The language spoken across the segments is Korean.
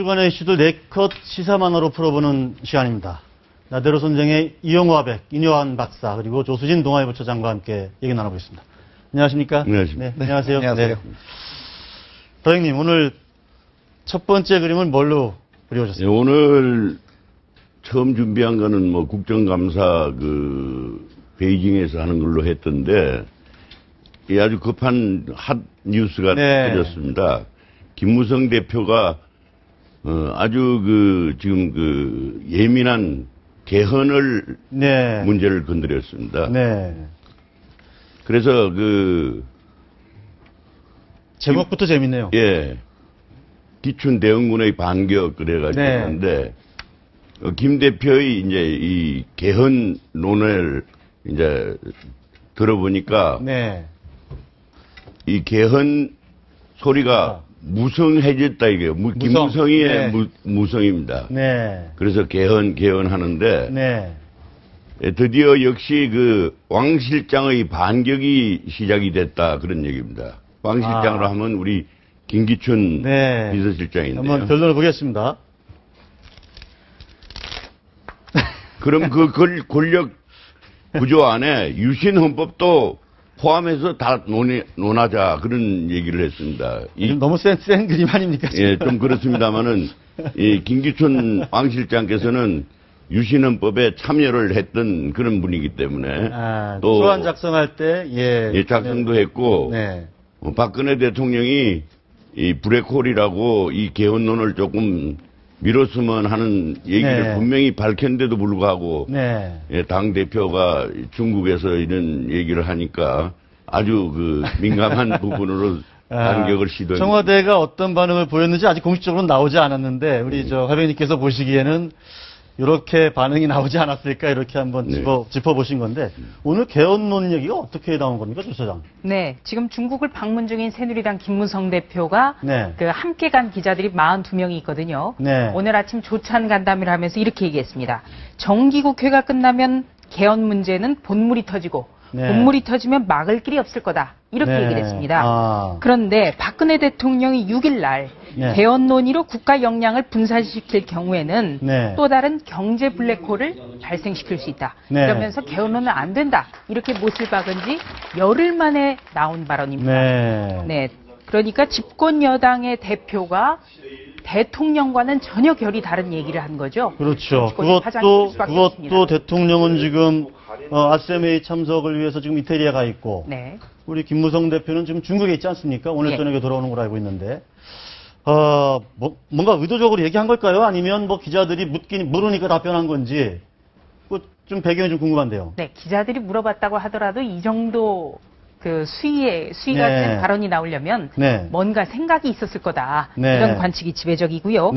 주간의 이슈들 네컷 시사만으로 풀어보는 시간입니다. 나대로 선생의 이영호 화백, 인효한 박사, 그리고 조수진 동아일보처장과 함께 얘기 나눠보겠습니다. 안녕하십니까? 안녕하십니까? 네, 안녕하세요. 안녕하세요. 네. 도형님, 오늘 첫 번째 그림을 뭘로 그려오셨습니까? 네, 오늘 처음 준비한 거는 뭐 국정감사 베이징에서 하는 걸로 했던데, 이 아주 급한 핫 뉴스가 터졌습니다. 김무성 대표가 아주 지금 예민한 개헌을 문제를 건드렸습니다. 네. 그래서 제목부터 재밌네요. 예. 기춘 대응군의 반격 그래가지고 하는데 김 대표의 이제 이 개헌론을 이제 들어보니까 이 개헌 소리가 무성해졌다 이게요. 김무성의 무성입니다. 그래서 개헌하는데 드디어 역시 왕 실장의 반격이 시작이 됐다 그런 얘기입니다. 왕 실장으로 하면 우리 김기춘 비서실장인데요. 한번 결론을 보겠습니다. 그럼 권력 구조 안에 유신헌법도 포함해서 다 논하자 그런 얘기를 했습니다. 너무 센 그림 아닙니까? 지금? 예, 좀 그렇습니다만은 이 김기춘 왕 실장께서는 유신헌법에 참여를 했던 그런 분이기 때문에 또 초안 작성할 때 작성도 했고 박근혜 대통령이 이 브레콜이라고 이 개헌론을 조금 밀었으면 하는 얘기를 분명히 밝혔는데도 불구하고 당 대표가 중국에서 이런 얘기를 하니까 아주 민감한 부분으로 반격을 시도했습니다. 청와대가 어떤 반응을 보였는지 아직 공식적으로 나오지 않았는데 우리 화백님께서 보시기에는 이렇게 반응이 나오지 않았을까 이렇게 한번 짚어보신 건데 오늘 개헌론 얘기가 어떻게 나온 겁니까, 조 소장? 네, 지금 중국을 방문 중인 새누리당 김무성 대표가 함께 간 기자들이 42명이 있거든요. 오늘 아침 조찬 간담회를 하면서 이렇게 얘기했습니다. 정기국회가 끝나면 개헌 문제는 본물이 터지고 본물이 터지면 막을 길이 없을 거다. 이렇게 얘기를 했습니다. 그런데 박근혜 대통령이 6일 날 개헌 논의로 국가 역량을 분산시킬 경우에는 또 다른 경제 블랙홀을 발생시킬 수 있다. 이러면서 개헌론은 안 된다. 이렇게 못을 박은 지 열흘 만에 나온 발언입니다. 그러니까 집권 여당의 대표가 대통령과는 전혀 결이 다른 얘기를 한 거죠. 그렇죠. 그것도 대통령은 지금 아세메이 참석을 위해서 지금 이태리에 가 있고 우리 김무성 대표는 지금 중국에 있지 않습니까? 오늘 저녁에 돌아오는 걸로 알고 있는데 뭔가 의도적으로 얘기한 걸까요? 아니면 기자들이 물으니까 답변한 건지 좀 배경이 좀 궁금한데요. 네, 기자들이 물어봤다고 하더라도 이 정도 수위 같은 발언이 나오려면 뭔가 생각이 있었을 거다. 이런 관측이 지배적이고요.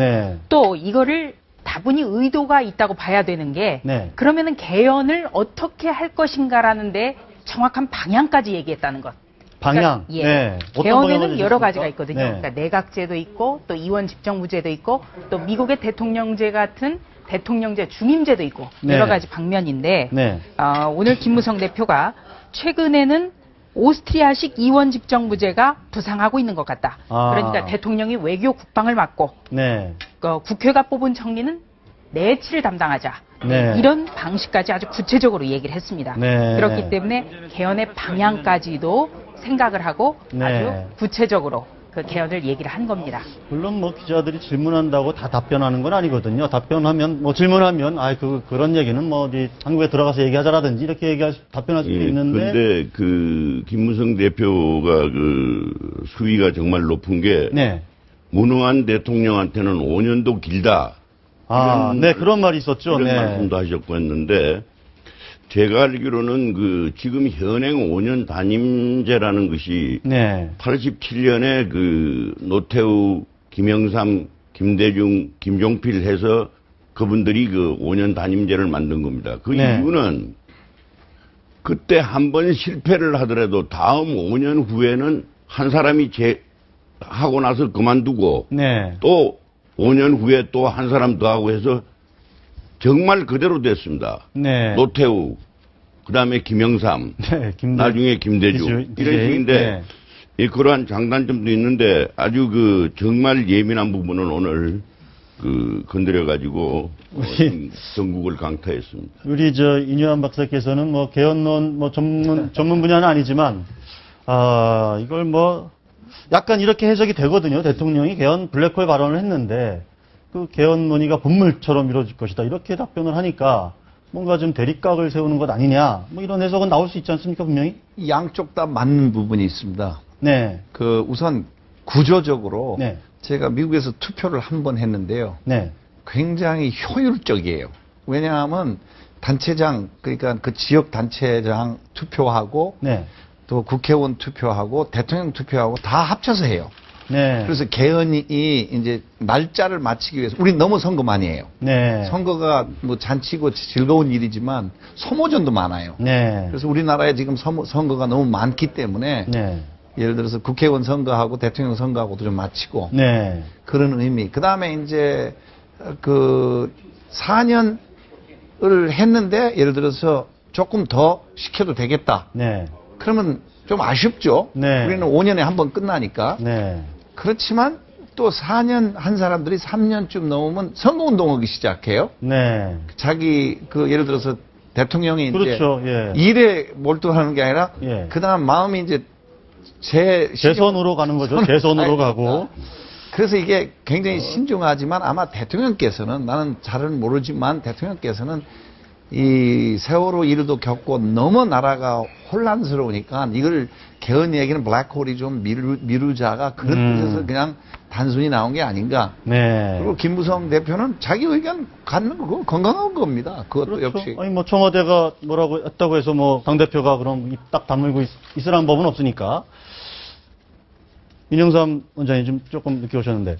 또 이거를 다분히 의도가 있다고 봐야 되는 게 그러면은 개헌을 어떻게 할 것인가라는 데 정확한 방향까지 얘기했다는 것. 방향? 개헌에는 여러 가지가 있거든요. 그러니까 내각제도 있고 또 이원 집정부제도 있고 또 미국의 대통령제 같은 대통령제 중임제도 있고 여러 가지 방면인데 오늘 김무성 대표가 최근에는 오스트리아식 이원 집정부제가 부상하고 있는 것 같다. 그러니까 대통령이 외교 국방을 맡고 국회가 뽑은 총리는 내치를 담당하자. 이런 방식까지 아주 구체적으로 얘기를 했습니다. 그렇기 때문에 개헌의 방향까지도 생각을 하고 아주 구체적으로 개헌을 얘기를 한 겁니다. 물론 기자들이 질문한다고 다 답변하는 건 아니거든요. 질문하면 그런 얘기는 어디 한국에 들어가서 얘기하자라든지 이렇게 답변할 수도 있는데. 근데 김무성 대표가 수위가 정말 높은 게 무능한 대통령한테는 5년도 길다. 그런 말이 있었죠. 그런 말씀도 하셨고 했는데 제가 알기로는 지금 현행 5년 단임제라는 것이 87년에 노태우, 김영삼, 김대중, 김종필 해서 그분들이 5년 단임제를 만든 겁니다. 이유는 그때 한 번 실패를 하더라도 다음 5년 후에는 한 사람이 하고 나서 그만두고 또 5년 후에 또 한 사람 더 하고 해서 정말 그대로 됐습니다. 노태우, 그 다음에 김영삼, 나중에 김대중 이런 식인데 그러한 장단점도 있는데 아주 정말 예민한 부분은 오늘 건드려가지고 전국을 강타했습니다. 우리 이뇨한 박사께서는 뭐 개헌론 뭐 전문 분야는 아니지만 이걸 뭐 약간 이렇게 해석이 되거든요. 대통령이 개헌 블랙홀 발언을 했는데 그 개헌 논의가 본물처럼 이루어질 것이다. 이렇게 답변을 하니까 뭔가 좀 대립각을 세우는 것 아니냐. 뭐 이런 해석은 나올 수 있지 않습니까, 분명히? 양쪽 다 맞는 부분이 있습니다. 네. 우선 구조적으로 네. 제가 미국에서 투표를 한 번 했는데요. 네. 굉장히 효율적이에요. 왜냐하면 단체장, 그러니까 그 지역 단체장 투표하고 네. 또 국회의원 투표하고 대통령 투표하고 다 합쳐서 해요. 네. 그래서 개헌이 이제 날짜를 맞추기 위해서 우리 너무 선거 많이 해요. 네. 선거가 뭐 잔치고 즐거운 일이지만 소모전도 많아요. 네. 그래서 우리나라에 지금 선거가 너무 많기 때문에 네. 예를 들어서 국회의원 선거하고 대통령 선거하고도 좀 맞추고 네. 그런 의미. 그 다음에 이제 4년을 했는데 예를 들어서 조금 더 시켜도 되겠다. 네. 그러면 좀 아쉽죠. 네. 우리는 5년에 한 번 끝나니까. 네. 그렇지만 또 4년 한 사람들이 3년쯤 넘으면 선거운동하기 시작해요. 네. 자기 예를 들어서 대통령이 그렇죠. 이제 예. 일에 몰두하는 게 아니라 예. 그다음 마음이 이제 재선으로 가는 거죠. 재선으로 가고. 그래서 이게 굉장히 신중하지만 아마 대통령께서는 나는 잘은 모르지만 대통령께서는 이 세월호 일도 겪고 너무 나라가 혼란스러우니까 이걸 개헌 얘기는 블랙홀이 좀 미루자가 그런 뜻에서 그냥 단순히 나온 게 아닌가. 네. 그리고 김무성 대표는 자기 의견 갖는 거 건강한 겁니다. 그것도 그렇죠. 역시. 아니 뭐 청와대가 뭐라고 했다고 해서 뭐 당대표가 그럼 입 딱 다물고 있으라는 법은 없으니까. 민영삼 원장님 좀 조금 늦게 오셨는데.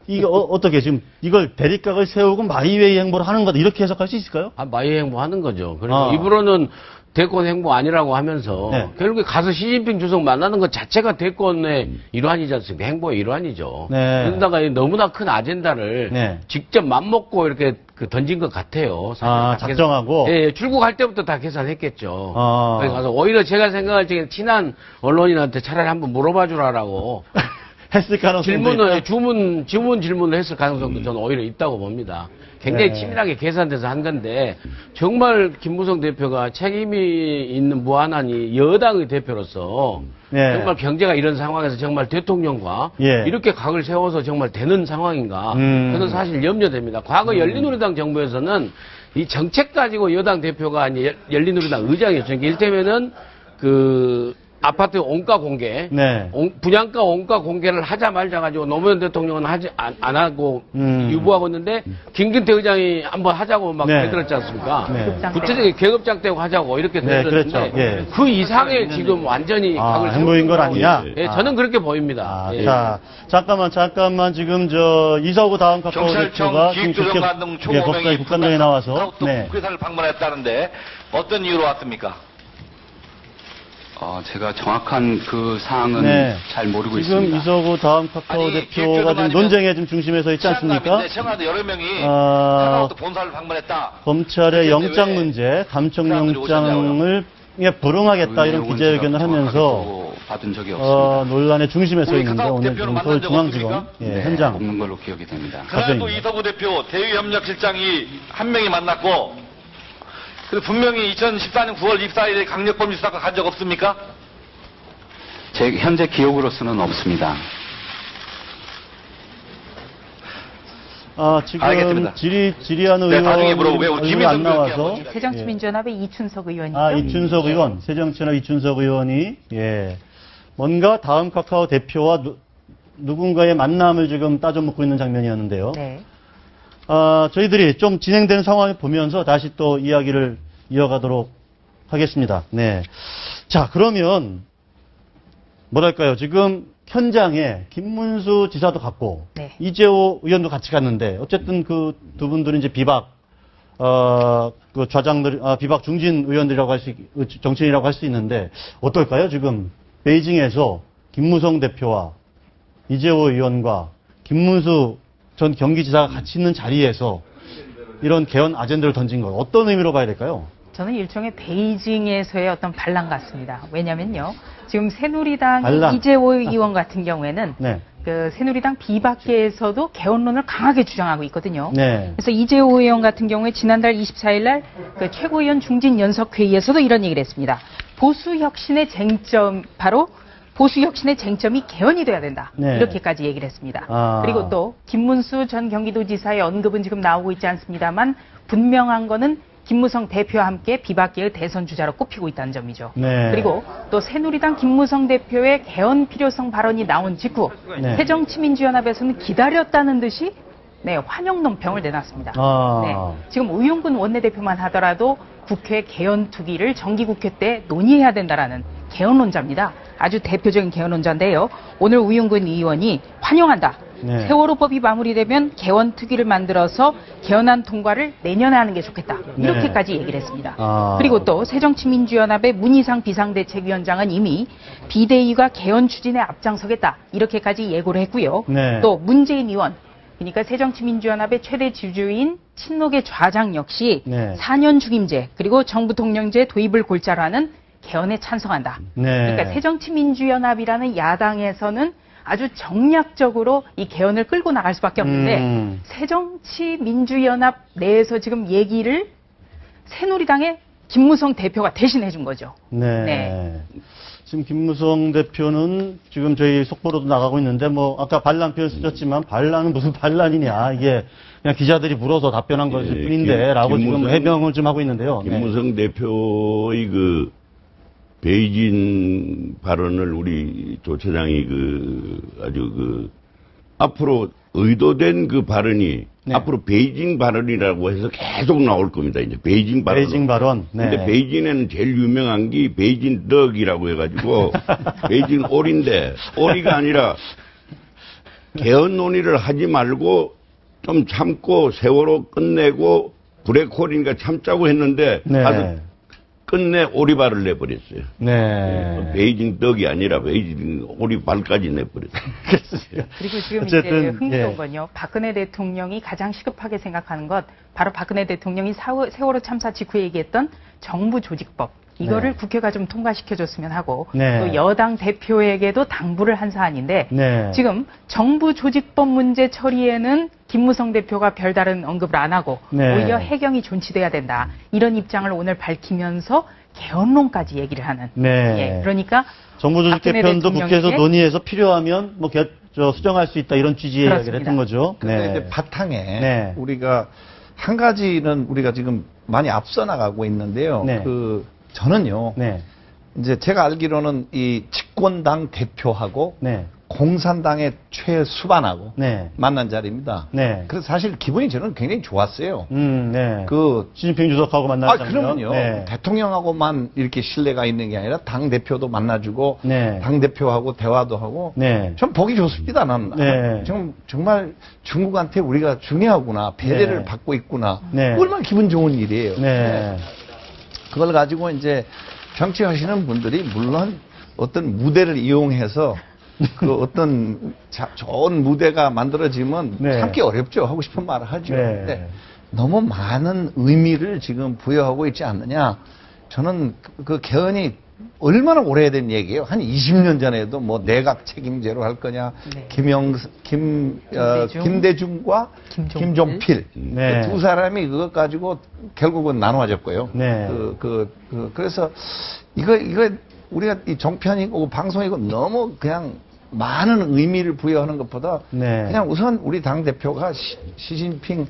이게 어떻게 지금 이걸 대립각을 세우고 마이웨이 행보를 하는 거다 이렇게 해석할 수 있을까요? 마이웨이 행보 하는 거죠. 그러니까 입으로는 대권 행보 아니라고 하면서 네. 결국에 가서 시진핑 주석 만나는 것 자체가 대권의 일환이지 않습니까? 행보의 일환이죠. 네. 그러다가 너무나 큰 아젠다를 네. 직접 맘먹고 이렇게 던진 것 같아요. 작정하고? 예, 출국할 때부터 다 계산했겠죠. 거기 가서 오히려 제가 생각할 적에 친한 언론인한테 차라리 한번 물어봐 주라라고 했을 가능성도 주문 질문을 했을 가능성도 저는 오히려 있다고 봅니다. 굉장히 치밀하게 계산돼서 한 건데 정말 김무성 대표가 책임이 있는 무한한 여당의 대표로서 정말 경제가 이런 상황에서 정말 대통령과 이렇게 각을 세워서 정말 되는 상황인가 그건 사실 염려됩니다. 과거 열린우리당 정부에서는 이 정책 가지고 여당 대표가 이제 열린우리당 의장이었죠. 그러니까 이를테면은 아파트 원가 공개, 분양가 원가 공개를 하자 말자 가지고 노무현 대통령은 안 하고 유보하고 있는데 김근태 의장이 한번 하자고 막 되들었지 않습니까? 구체적인 계급장 떼고 하자고 이렇게 되들었는데 그렇죠. 그 이상의 지금 완전히 각을 행보인 건 아니냐? 저는 그렇게 보입니다. 자, 잠깐만 지금 이서구 다음 카카오 대표가 지금 법사위 국감장에 나와서 국회사를 방문했다는데 어떤 이유로 왔습니까? 제가 정확한 그 사항은 잘 모르고 지금 있습니다. 이서구 다음 카카오 대표가 지금 논쟁에 좀 중심에 서 있지 않습니까? 청와대 여러 명이 청와대 본사를 방문했다. 검찰의 영장 문제, 감청영장을 불응하겠다 이런 기자회견을 하면서 받은 적이 없습니다. 논란의 중심에 서 있는데 오늘 지금 서울중앙지검 현장 없는 걸로 기억이 됩니다. 그날도 이서구 대표 대외협력실장이 한 명이 만났고 그리고 분명히 2014년 9월 24일에 강력범죄 수사가 간 적 없습니까? 제 현재 기억으로서는 없습니다. 지금 알겠습니다. 질의하는 나중에 물어보고요. 의원 김민석 안 나와서 새정치민주연합의 이춘석 의원이죠. 이춘석 의원, 새정치연합 이춘석 의원이 뭔가 다음 카카오 대표와 누군가의 만남을 지금 따져 묻고 있는 장면이었는데요. 네. 저희들이 좀 진행되는 상황을 보면서 다시 또 이야기를 이어가도록 하겠습니다. 네. 자, 그러면, 뭐랄까요. 지금 현장에 김문수 지사도 갔고, 이재호 의원도 같이 갔는데, 어쨌든 그 두 분들은 이제 비박 중진 의원들이라고 정치인이라고 할 수 있는데, 어떨까요? 지금 베이징에서 김무성 대표와 이재호 의원과 김문수 전 경기지사가 같이 있는 자리에서 이런 개헌 아젠다를 던진 거 어떤 의미로 봐야 될까요? 저는 일종의 베이징에서의 어떤 반란 같습니다. 왜냐면요. 지금 새누리당 이재호 의원 같은 경우에는 그 새누리당 비박계에서도 개헌론을 강하게 주장하고 있거든요. 네. 그래서 이재호 의원 같은 경우에 지난달 24일 날 그 최고위원 중진 연석회의에서도 이런 얘기를 했습니다. 보수혁신의 쟁점, 바로 보수혁신의 쟁점이 개헌이 돼야 된다. 네. 이렇게까지 얘기를 했습니다. 그리고 또 김문수 전 경기도지사의 언급은 지금 나오고 있지 않습니다만 분명한 거는 김무성 대표와 함께 비박계의 대선 주자로 꼽히고 있다는 점이죠. 네. 그리고 또 새누리당 김무성 대표의 개헌 필요성 발언이 나온 직후 네. 새정치민주연합에서는 기다렸다는 듯이 환영 논평을 내놨습니다. 지금 우윤근 원내대표만 하더라도 국회 개헌 투기를 정기국회 때 논의해야 된다라는 개헌론자입니다. 아주 대표적인 개헌론자인데요. 오늘 우윤근 의원이 환영한다. 네. 세월호법이 마무리되면 개헌 특위를 만들어서 개헌안 통과를 내년에 하는 게 좋겠다. 이렇게까지 얘기를 했습니다. 그리고 또 새정치민주연합의 문희상 비상대책위원장은 이미 비대위가 개헌 추진에 앞장서겠다. 이렇게까지 예고를 했고요. 네. 또 문재인 의원, 그러니까 새정치민주연합의 최대 지주인 친노계 좌장 역시 4년 중임제 그리고 정부 통령제 도입을 골자로 하는 개헌에 찬성한다. 그러니까 새정치민주연합이라는 야당에서는 아주 정략적으로 이 개헌을 끌고 나갈 수밖에 없는데 새정치민주연합 내에서 지금 얘기를 새누리당의 김무성 대표가 대신해 준 거죠. 지금 김무성 대표는 지금 저희 속보로도 나가고 있는데 뭐 아까 반란 표현 쓰셨지만 반란은 무슨 반란이냐, 이게 그냥 기자들이 물어서 답변한 것일 뿐인데라고 지금 해명을 좀 하고 있는데요. 김무성 대표의 그 베이징 발언을 우리 조 차장이 아주 앞으로 의도된 그 발언이 앞으로 베이징 발언이라고 해서 계속 나올 겁니다. 이제 베이징 발언. 베이징 발언. 근데 베이징에는 제일 유명한 게 베이징 떡이라고 해가지고 베이징 오리인데, 오리가 아니라 개헌 논의를 하지 말고 좀 참고 세월호 끝내고 브레이크홀이니까 참자고 했는데 아주 끝내 오리발을 내버렸어요. 베이징 떡이 아니라 베이징 오리발까지 내버렸어요. 그리고 지금 이제 흥미로운 건요. 박근혜 대통령이 가장 시급하게 생각하는 것, 바로 박근혜 대통령이 세월호 참사 직후에 얘기했던 정부 조직법. 이거를 국회가 좀 통과시켜줬으면 하고 또 여당 대표에게도 당부를 한 사안인데 지금 정부 조직법 문제 처리에는 김무성 대표가 별다른 언급을 안 하고 오히려 해경이 존치돼야 된다. 이런 입장을 오늘 밝히면서 개헌론까지 얘기를 하는. 그러니까 정부 조직 개편도 국회에서 논의해서 필요하면 뭐 수정할 수 있다, 이런 취지의 이야기를 했던 거죠. 근데 이제 바탕에 우리가 한 가지는 우리가 지금 많이 앞서 나가고 있는데요. 저는요, 이제 제가 알기로는 이 집권당 대표하고 공산당의 최수반하고 만난 자리입니다. 그래서 사실 기분이 저는 굉장히 좋았어요. 시진핑 주석하고 만났잖아요. 그러면요. 대통령하고만 이렇게 신뢰가 있는 게 아니라 당 대표도 만나주고 당 대표하고 대화도 하고 전 보기 좋습니다. 나는 정말 중국한테 우리가 중요하구나, 배려를 받고 있구나. 얼마나 기분 좋은 일이에요. 그걸 가지고 이제 정치하시는 분들이 물론 어떤 무대를 이용해서 그 어떤 좋은 무대가 만들어지면 참기 어렵죠. 하고 싶은 말을 하죠. 근데 너무 많은 의미를 지금 부여하고 있지 않느냐. 저는 그 개헌이 얼마나 오래된 얘기예요. 한 20년 전에도 뭐 내각 책임제로 할 거냐, 김대중과 김종필 두 사람이 그것 가지고 결국은 나눠졌고요. 그래서 이거 우리가 이 종편이고 방송이고 너무 그냥 많은 의미를 부여하는 것보다 그냥 우선 우리 당 대표가 시진핑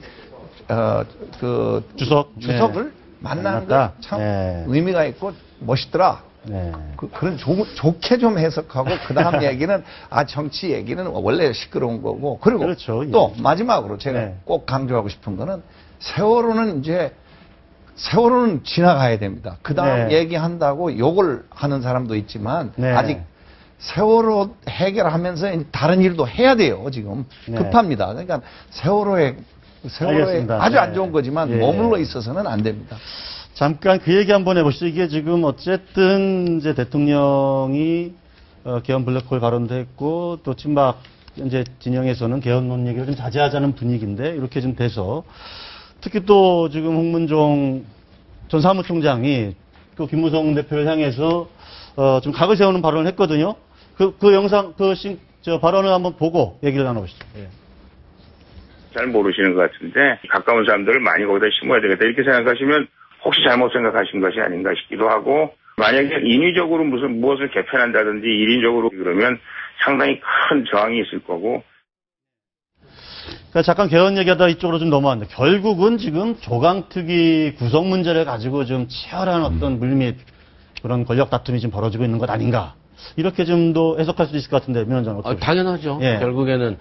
주석을 만나는 거 참 의미가 있고 멋있더라. 그런 좋게 좀 해석하고 그 다음 얘기는 정치 얘기는 원래 시끄러운 거고, 그리고 또 마지막으로 제가 꼭 강조하고 싶은 거는 세월호는 지나가야 됩니다. 그 다음 얘기한다고 욕을 하는 사람도 있지만 아직 세월호 해결하면서 다른 일도 해야 돼요. 지금 급합니다. 그러니까 세월호에 아주 안 좋은 거지만 머물러 있어서는 안 됩니다. 잠깐 그 얘기 한번 해보시죠. 이게 지금 어쨌든 이제 대통령이 개헌 블랙홀 발언도 했고, 또 친박 현재 진영에서는 개헌론 얘기를 좀 자제하자는 분위기인데, 이렇게 좀 돼서 특히 또 지금 홍문종 전 사무총장이 또 김무성 대표를 향해서 좀 각을 세우는 발언을 했거든요. 그 영상, 저 발언을 한번 보고 얘기를 나눠보시죠. 예. 잘 모르시는 것 같은데 가까운 사람들을 많이 거기다 심어야 되겠다 이렇게 생각하시면 혹시 잘못 생각하신 것이 아닌가 싶기도 하고 만약에 인위적으로 무엇을 개편한다든지 일인적으로 그러면 상당히 큰 저항이 있을 거고. 그러니까 잠깐 개헌 얘기하다 이쪽으로 좀 넘어왔는데 결국은 지금 조강특위 구성 문제를 가지고 좀 치열한 어떤 물밑 그런 권력 다툼이 지금 벌어지고 있는 것 아닌가 이렇게 좀 더 해석할 수도 있을 것 같은데 위원장은 어떻게 당연하죠. 예. 결국에는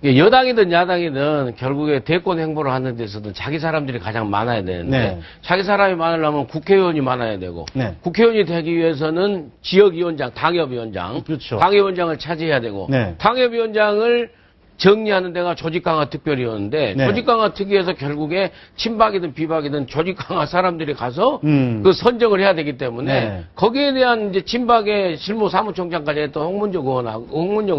여당이든 야당이든 결국에 대권 행보를 하는 데서는 자기 사람들이 가장 많아야 되는데 네. 자기 사람이 많으려면 국회의원이 많아야 되고 네. 국회의원이 되기 위해서는 지역위원장, 당협위원장, 그렇죠. 당협위원장을 차지해야 되고 네. 당협위원장을 정리하는 데가 조직강화 특별위원회인데 네. 조직강화 특위에서 결국에 친박이든 비박이든 조직강화 사람들이 가서 그 선정을 해야 되기 때문에 네. 거기에 대한 이제 친박의 실무 사무총장까지 했던 홍문정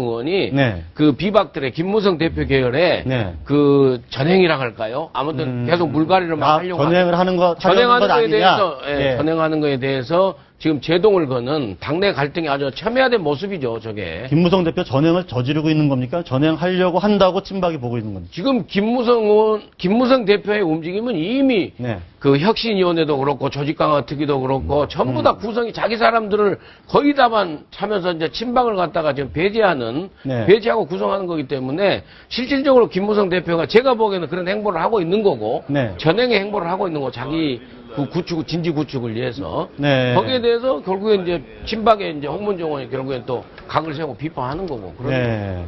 의원이 네. 그 비박들의 김무성 대표 계열의 네. 그 전행이라 할까요? 아무튼 계속 물갈이를 막 하려고 전행을 하는 것 전행하는 거에 아니냐? 대해서 예. 전행하는 거에 대해서 지금 제동을 거는 당내 갈등이 아주 첨예화된 모습이죠, 저게. 김무성 대표 전행을 저지르고 있는 겁니까? 전행하려고 한다고 친박이 보고 있는 겁니까? 지금 김무성 대표의 움직임은 이미 네. 그 혁신위원회도 그렇고 조직강화 특위도 그렇고 전부 다 구성이 자기 사람들을 거의 다만 차면서 이제 친박을 갖다가 지금 배제하고 구성하는 거기 때문에 실질적으로 김무성 대표가 제가 보기에는 그런 행보를 하고 있는 거고 네. 전행의 행보를 하고 있는 거 자기 그 진지 구축을 위해서 네. 거기에 대해서 결국에 이제 친박의 이제 홍문정 의원이 결국엔 또 각을 세우고 비판하는 거고. 네.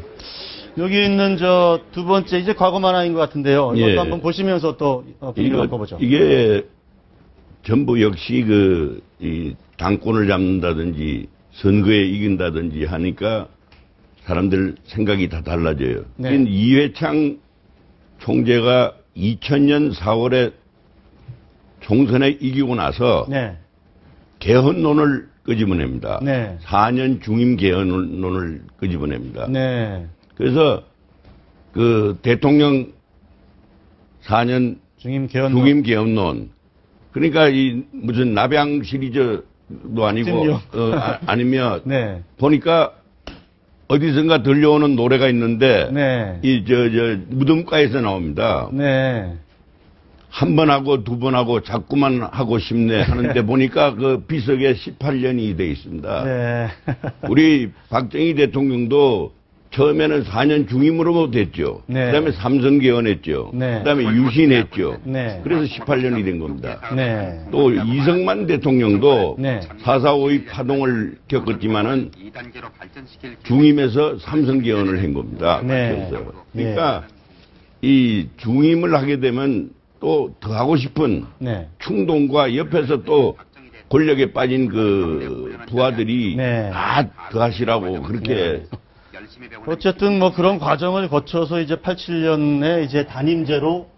여기 있는 저 두 번째 이제 과거 만화인 것 같은데요. 이것도 예. 한번 보시면서 또 분위기를 바꿔보죠. 이게 전부 역시 이 당권을 잡는다든지 선거에 이긴다든지 하니까 사람들 생각이 다 달라져요. 네. 이회창 총재가 2000년 4월에 총선에 이기고 나서 네. 개헌론을 끄집어냅니다. 네. 4년 중임 개헌론을 끄집어냅니다. 네. 그래서 그 대통령 4년 중임 개헌. 중임 개헌론. 그러니까 이 무슨 남양 시리즈도 아니고 아니면 네. 보니까 어디선가 들려오는 노래가 있는데 네. 이 무덤가에서 나옵니다. 네. 한 번 하고 두 번 하고 자꾸만 하고 싶네 하는데 보니까 그 비석에 18년이 돼 있습니다. 네. 우리 박정희 대통령도 처음에는 4년 중임으로 됐죠. 네. 그다음에 삼선 개헌했죠. 네. 그다음에 유신했죠. 네. 그래서 18년이 된 겁니다. 네. 또 이승만 대통령도 네. 4.4.5의 파동을 겪었지만은 중임에서 삼선 개헌을 한 겁니다. 네. 그래서. 그러니까 이 중임을 하게 되면 또 더 하고 싶은 네. 충동과 옆에서 또 권력에 빠진 그 부하들이 네. 다 더 하시라고 그렇게 어쨌든 뭐 그런 과정을 거쳐서 이제 87년에 이제 단임제로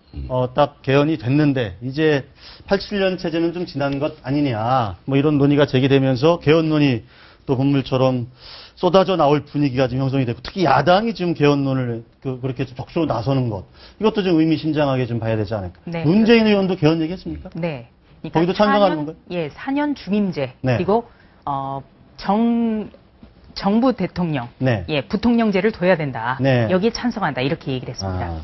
딱 개헌이 됐는데 이제 87년 체제는 좀 지난 것 아니냐 뭐 이런 논의가 제기되면서 개헌론이 또 본물처럼 쏟아져 나올 분위기가 지금 형성이 되고 특히 야당이 지금 개헌론을 그렇게 좀 적극적으로 나서는 것 이것도 좀 의미심장하게 좀 봐야 되지 않을까. 네. 문재인 의원도 개헌 얘기했습니까? 네. 그러니까 거기도 찬성하는 건가요? 예, 4년 중임제 네. 그리고 정부 대통령, 네. 예, 부통령제를 둬야 된다. 네. 여기에 찬성한다 이렇게 얘기를 했습니다. 아.